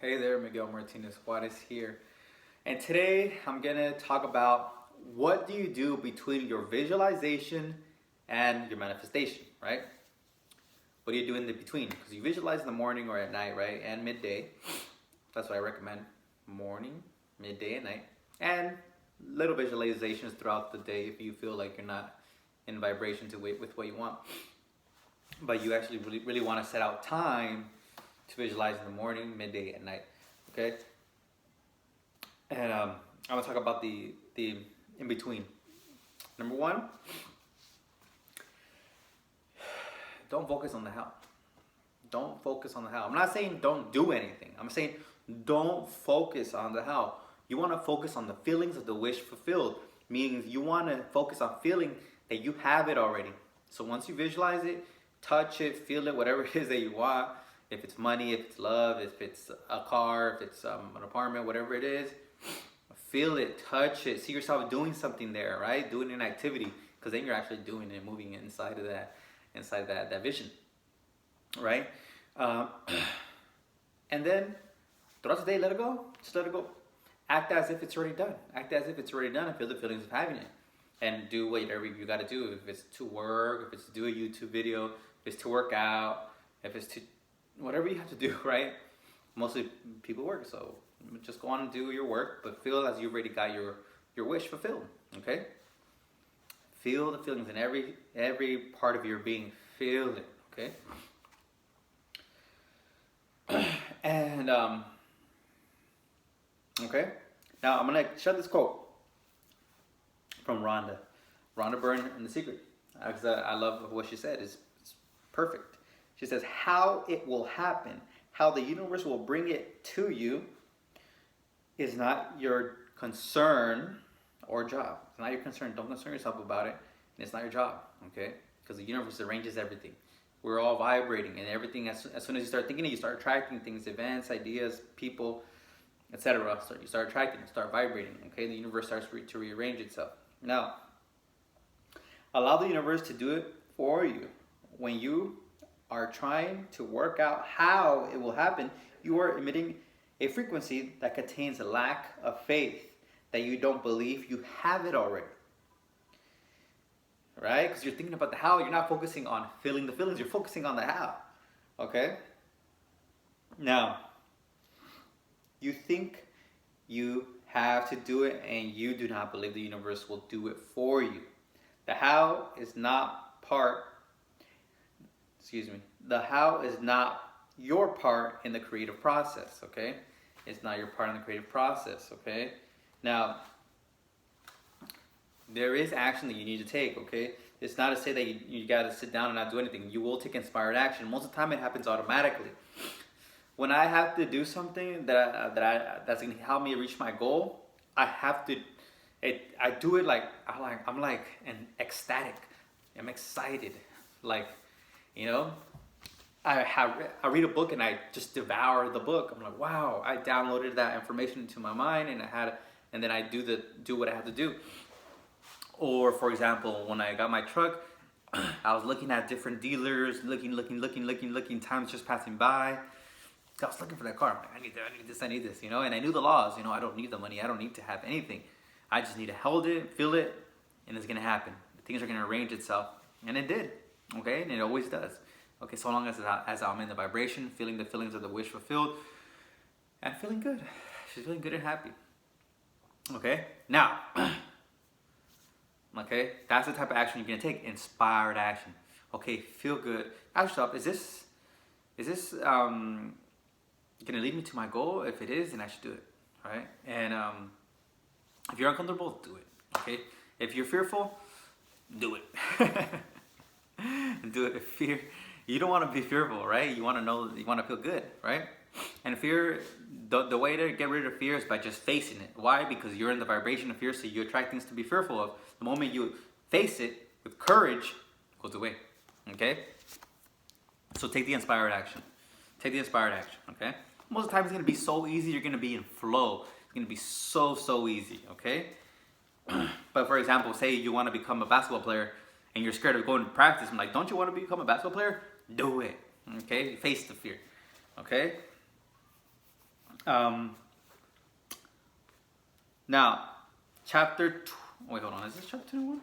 Hey there, Miguel Martinez Juarez here. And today I'm going to talk about what do you do between your visualization and your manifestation, right? What do you do in the between? Because you visualize in the morning or at night, right? And midday. That's what I recommend. Morning, midday, and night. And little visualizations throughout the day if you feel like you're not in vibration with what you want. But you actually really want to set out time to visualize in the morning, midday, and night. Okay? And I'm gonna talk about the in between. Number one, don't focus on the how. Don't focus on the how. I'm not saying don't do anything. I'm saying don't focus on the how. You want to focus on the feelings of the wish fulfilled, meaning you want to focus on feeling that you have it already. So once you visualize it, touch it, feel it, whatever it is that you want. If it's money, if it's love, if it's a car, if it's an apartment, whatever it is, feel it, touch it, see yourself doing something there, right? Doing an activity, because then you're actually doing it, moving inside of that vision, right? And then throughout the day, let it go. Just let it go. Act as if it's already done. Act as if it's already done and feel the feelings of having it. And do whatever you got to do. If it's to work, if it's to do a YouTube video, if it's to work out, if it's to whatever you have to do, right? Mostly people work, so just go on and do your work, but feel as you've already got your wish fulfilled, okay? Feel the feelings in every part of your being. Feel it, okay? And, okay? Now, I'm going to share this quote from Rhonda Byrne in The Secret, because I love what she said. It's perfect. She says, how it will happen, how the universe will bring it to you is not your concern or job. It's not your concern. Don't concern yourself about it. And it's not your job, okay? Because the universe arranges everything. We're all vibrating, and everything, as soon as you start thinking it, you start attracting things, events, ideas, people, etc. So you start attracting, start vibrating, okay? The universe starts to rearrange itself. Now, allow the universe to do it for you. When you are trying to work out how it will happen, you are emitting a frequency that contains a lack of faith, that you don't believe you have it already. Right? Because you're thinking about the how, you're not focusing on feeling the feelings, you're focusing on the how. Okay? Now, you think you have to do it and you do not believe the universe will do it for you. The how is not the how is not your part in the creative process, okay? It's not your part in the creative process, okay? Now, there is action that you need to take, okay? It's not to say that you got to sit down and not do anything. You will take inspired action. Most of the time it happens automatically. When I have to do something that's going to help me reach my goal, I have to, I do it like, I'm like an ecstatic. I'm excited. Like, you know, I read a book and I just devour the book. I'm like, wow, I downloaded that information into my mind and then I do what I have to do. Or for example, when I got my truck, I was looking at different dealers, looking, time's just passing by. I was looking for that car. I'm like, I need this, you know, and I knew the laws, you know, I don't need the money, I don't need to have anything. I just need to hold it, feel it, and it's gonna happen. Things are gonna arrange itself. And it did, okay, and it always does. Okay, so long as I'm in the vibration, feeling the feelings of the wish fulfilled, and feeling good. She's feeling good and happy. Okay, now, okay, that's the type of action you're gonna take, inspired action. Okay, feel good. Ask yourself, is this gonna lead me to my goal? If it is, then I should do it, right? And if you're uncomfortable, do it, okay? If you're fearful, do it. Do it. Fear. You don't want to be fearful, right? You want to feel good, right? And fear, the way to get rid of fear is by just facing it. Why? Because you're in the vibration of fear, so you attract things to be fearful of. The moment you face it with courage, it goes away, okay? So take the inspired action. Take the inspired action, okay? Most of the time it's going to be so easy, you're going to be in flow. It's going to be so easy, okay? But for example, say you want to become a basketball player and you're scared of going to practice. I'm like, don't you want to become a basketball player? Do it, okay? Face the fear, okay? Um, now, wait, hold on. Is this chapter 21?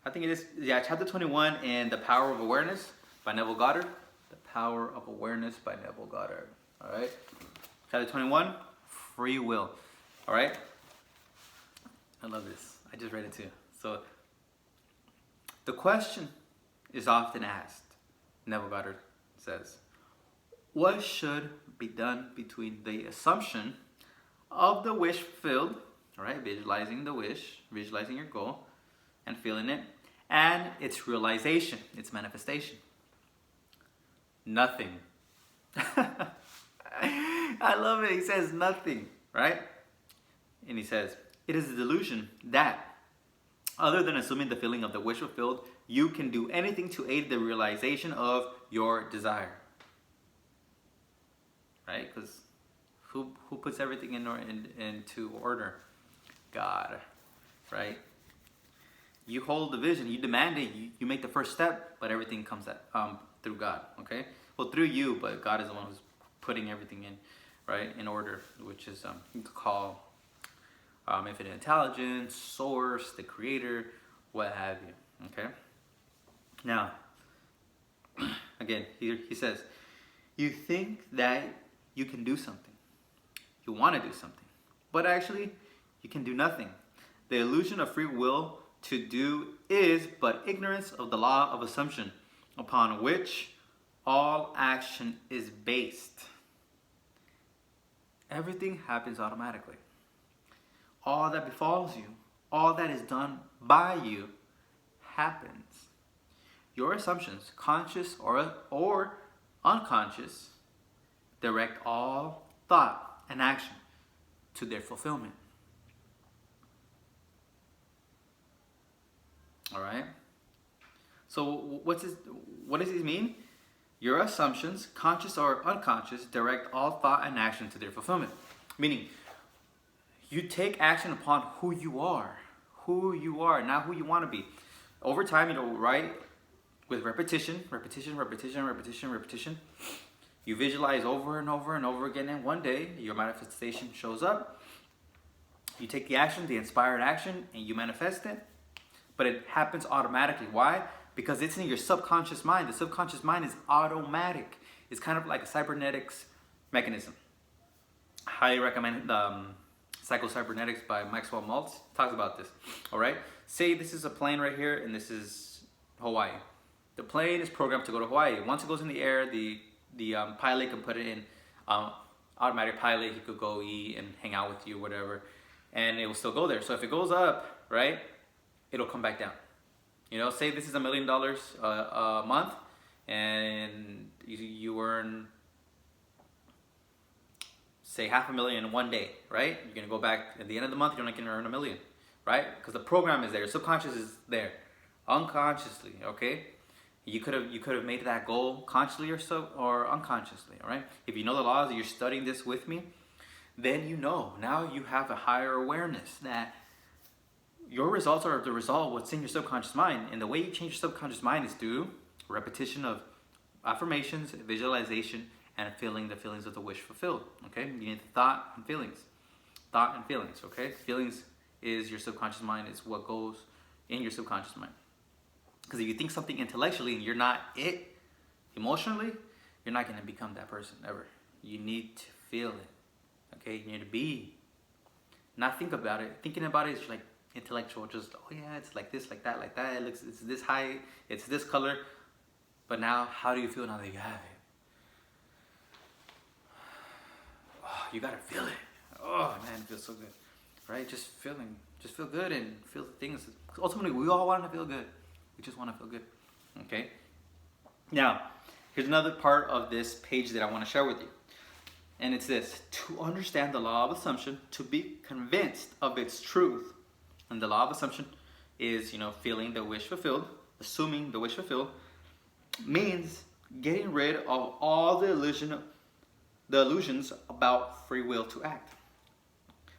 I think it is. Yeah, chapter 21 in The Power of Awareness by Neville Goddard. The Power of Awareness by Neville Goddard. All right. Chapter 21, free will. All right. I love this. I just read it too. So, the question is often asked, Neville Goddard says, what should be done between the assumption of the wish fulfilled, all right, visualizing the wish, visualizing your goal, and feeling it, and its realization, its manifestation? Nothing. I love it. He says nothing, right? And he says, it is a delusion that, other than assuming the feeling of the wish fulfilled, you can do anything to aid the realization of your desire. Right? Because who puts everything into order? God. Right? You hold the vision, you demand it, you make the first step, but everything comes through God. Okay? Well, through you, but God is the one who's putting everything in, right, in order, which is you could call infinite intelligence, source, the creator, what have you. Okay. Now, again, he says, you think that you can do something, you want to do something, but actually you can do nothing. The illusion of free will to do is but ignorance of the law of assumption, upon which all action is based. Everything happens automatically. All that befalls you, all that is done by you, happens. Your assumptions, conscious or unconscious, direct all thought and action to their fulfillment. All right? So what does this mean? Your assumptions, conscious or unconscious, direct all thought and action to their fulfillment. Meaning, you take action upon who you are, not who you want to be. Over time, right, with repetition, you visualize over and over and over again, and one day, your manifestation shows up. You take the action, the inspired action, and you manifest it. But it happens automatically. Why? Because it's in your subconscious mind. The subconscious mind is automatic. It's kind of like a cybernetics mechanism. Highly recommend Psycho-Cybernetics by Maxwell Maltz. Talks about this. All right. Say this is a plane right here, and this is Hawaii. The plane is programmed to go to Hawaii. Once it goes in the air, the pilot can put it in automatic pilot. He could go eat and hang out with you, whatever, and it will still go there. So if it goes up, right, it'll come back down. You know, say this is $1 million a month, and you earn, say, $500,000 in one day, right? You're gonna go back at the end of the month. You're not gonna earn $1 million, right? Because the program is there. Your subconscious is there, unconsciously. Okay, you could have made that goal consciously or unconsciously. All right. If you know the laws, you're studying this with me, then you know. Now you have a higher awareness that your results are the result of what's in your subconscious mind. And the way you change your subconscious mind is through repetition of affirmations, visualization, and feeling the feelings of the wish fulfilled. Okay? You need thought and feelings. Thought and feelings, okay? Feelings is your subconscious mind. It's what goes in your subconscious mind. Because if you think something intellectually and you're not it emotionally, you're not going to become that person ever. You need to feel it. Okay? You need to be. Not think about it. Thinking about it is like intellectual, just, oh yeah, it's like this, like that, it's this high, it's this color. But now, how do you feel now that you have it? Oh, you gotta feel it. Oh man, it feels so good, right? Just feel good and feel the things. Ultimately, we all want to feel good. We just want to feel good. Okay. Now, here's another part of this page that I want to share with you. And it's this: to understand the law of assumption, to be convinced of its truth. And the law of assumption is, feeling the wish fulfilled, assuming the wish fulfilled, means getting rid of all the illusions about free will to act.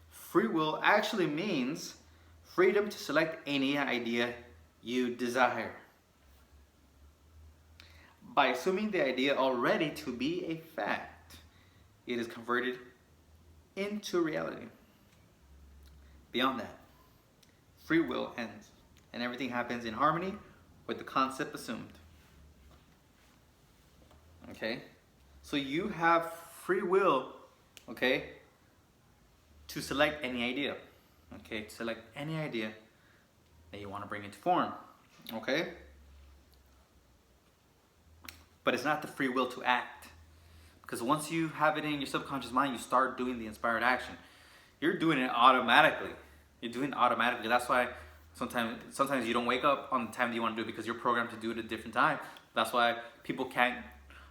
Free will actually means freedom to select any idea you desire. By assuming the idea already to be a fact, it is converted into reality. Beyond that, free will ends, and everything happens in harmony with the concept assumed. Okay? So you have free will, okay, to select any idea. Okay, to select any idea that you want to bring into form. Okay? But it's not the free will to act. Because once you have it in your subconscious mind, you start doing the inspired action. You're doing it automatically. You're doing it automatically. That's why sometimes you don't wake up on the time that you want to do it, because you're programmed to do it at a different time. That's why people can't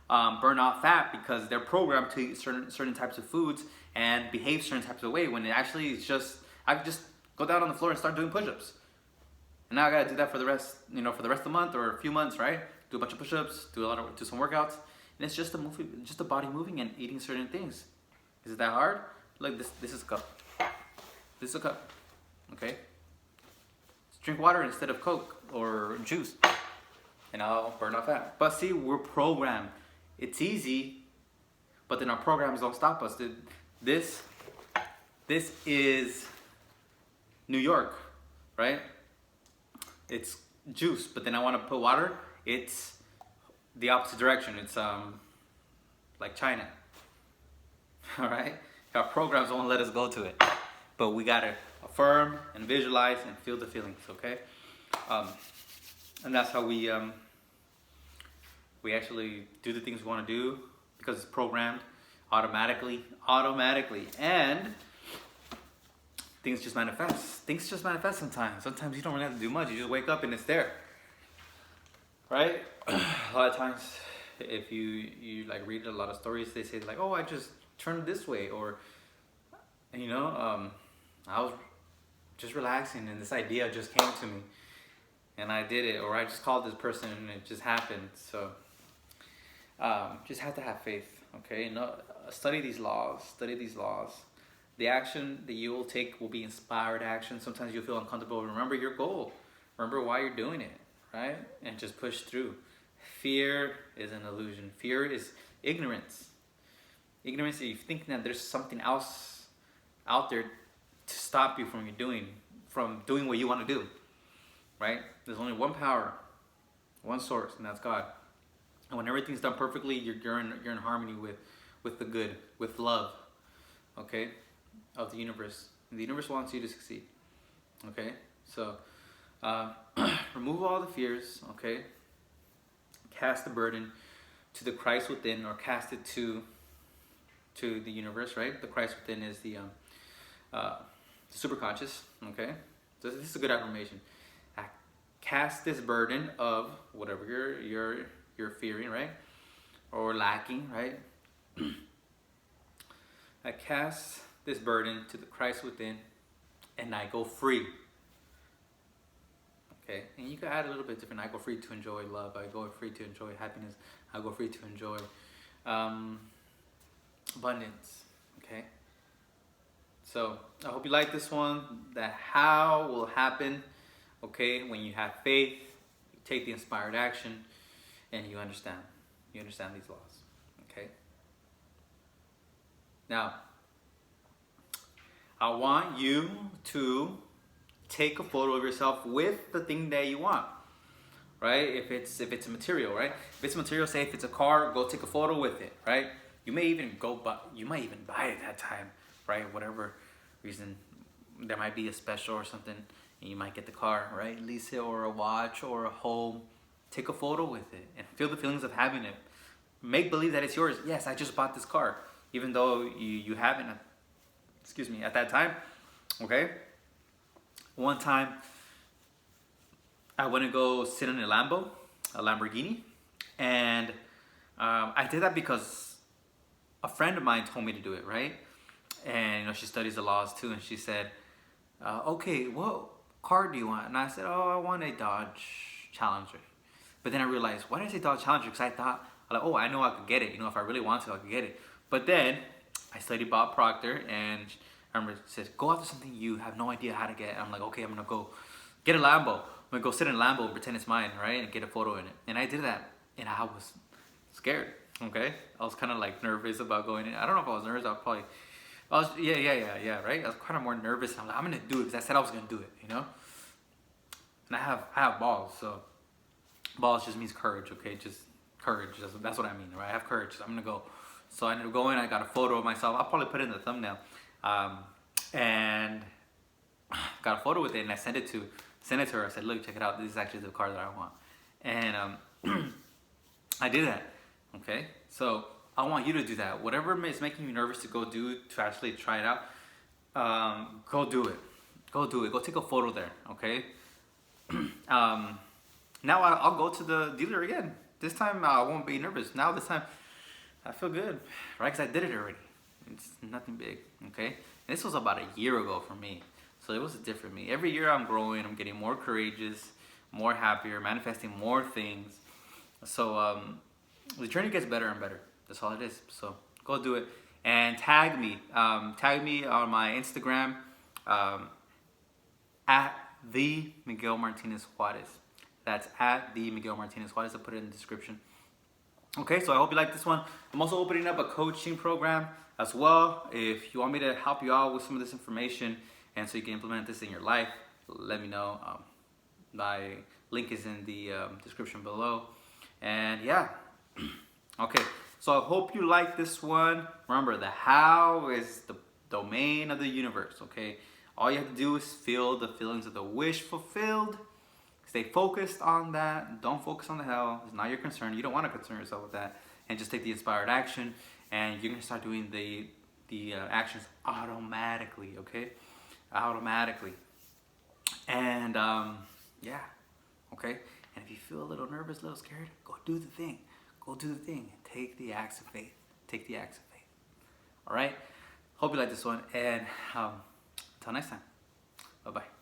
burn off fat, because they're programmed to eat certain types of foods and behave certain types of way, when it actually is just, I could just go down on the floor and start doing push-ups. And now I gotta do that for the rest, for the rest of the month or a few months, right? Do a bunch of push-ups, do some workouts, and it's just a body moving and eating certain things. Is it that hard? Look, this is a cup. This is a cup. Okay? Just drink water instead of Coke or juice, and I'll burn off fat. But see, we're programmed. It's easy, but then our programs don't stop us. This is New York, right? It's juice, but then I want to put water. It's the opposite direction. It's like China. All right, our programs won't let us go to it, but we gotta affirm and visualize and feel the feelings. Okay, and that's how we actually do the things we want to do, because it's programmed automatically, and things just manifest. Things just manifest sometimes. Sometimes you don't really have to do much. You just wake up and it's there. Right? A lot of times, if you like read a lot of stories, they say like, oh, I just turned this way, or I was just relaxing and this idea just came to me and I did it, or I just called this person and it just happened. So just have to have faith. Okay, study these laws. The action that you will take will be inspired action. Sometimes you'll feel uncomfortable. Remember your goal. Remember why you're doing it, right? And just push through. Fear is an illusion. Fear is ignorance. Ignorance is you think that there's something else out there to stop you from doing what you want to do, right? There's only one power, one source, and that's God. And when everything's done perfectly, you're in harmony with the good, with love, okay, of the universe. And the universe wants you to succeed, okay? So remove all the fears, okay? Cast the burden to the Christ within, or cast it to the universe, right? The Christ within is the superconscious, okay? So this is a good affirmation. Cast this burden of whatever you're fearing, right? Or lacking, right? I cast this burden to the Christ within, and I go free. Okay, and you can add a little bit different. I go free to enjoy love. I go free to enjoy happiness. I go free to enjoy abundance. Okay. So I hope you like this one. That how will happen. Okay, when you have faith, you take the inspired action, and you understand. You understand these laws. Okay. Now, I want you to take a photo of yourself with the thing that you want, right? If it's a material, right? If it's a material, say if it's a car, go take a photo with it, right? You might even buy it that time, right? Whatever reason, there might be a special or something, and you might get the car, right? Lease it, or a watch, or a home. Take a photo with it and feel the feelings of having it. Make believe that it's yours. Yes, I just bought this car, even though you haven't. At that time, okay. One time, I went to go sit in a Lamborghini, and I did that because a friend of mine told me to do it, right? And she studies the laws too, and she said, "Okay, what car do you want?" And I said, "Oh, I want a Dodge Challenger." But then I realized, why did I say Dodge Challenger? Because I thought, I know I could get it. If I really want to, I could get it. But then I studied Bob Proctor, and I remember it said, go after something you have no idea how to get. And I'm like, okay, I'm gonna go get a Lambo. I'm gonna go sit in a Lambo and pretend it's mine, right? And get a photo in it. And I did that, and I was scared, okay? I was kind of like nervous about going in. I don't know if I was nervous, I was probably Yeah, right. I was kind of more nervous. I'm like, I'm gonna do it because I said I was gonna do it, you know. And I have balls, so balls just means courage, okay? Just courage. That's what I mean, right? I have courage. So I'm gonna go. So I ended up going. I got a photo of myself. I'll probably put it in the thumbnail, and got a photo with it, and I sent it to her. I said, look, check it out. This is actually the car that I want, and I did that. Okay, so I want you to do that. Whatever is making you nervous to go do to actually try it out, go do it. Go do it. Go take a photo there. Okay. um, Now I'll go to the dealer again. This time I won't be nervous. Now this time I feel good, right? Because I did it already. It's nothing big, okay? And this was about a year ago for me. So it was a different me. Every year I'm growing. I'm getting more courageous, more happier, manifesting more things. So the journey gets better and better. That's all it is. So go do it. And tag me. Tag me on my Instagram at the Miguel Martinez Juarez. That's at the Miguel Martinez Juarez. I'll put it in the description. Okay, so I hope you like this one. I'm also opening up a coaching program as well. If you want me to help you out with some of this information and so you can implement this in your life, let me know. My link is in the description below. And yeah, okay. So I hope you like this one. Remember, the how is the domain of the universe, okay? All you have to do is feel the feelings of the wish fulfilled. Stay focused on that. Don't focus on the how. It's not your concern. You don't want to concern yourself with that. And just take the inspired action, and you're gonna start doing the actions automatically. Okay, automatically. And yeah, okay. And if you feel a little nervous, a little scared, go do the thing. Go do the thing. Take the acts of faith. Take the acts of faith. All right. Hope you like this one, and until next time. Bye bye.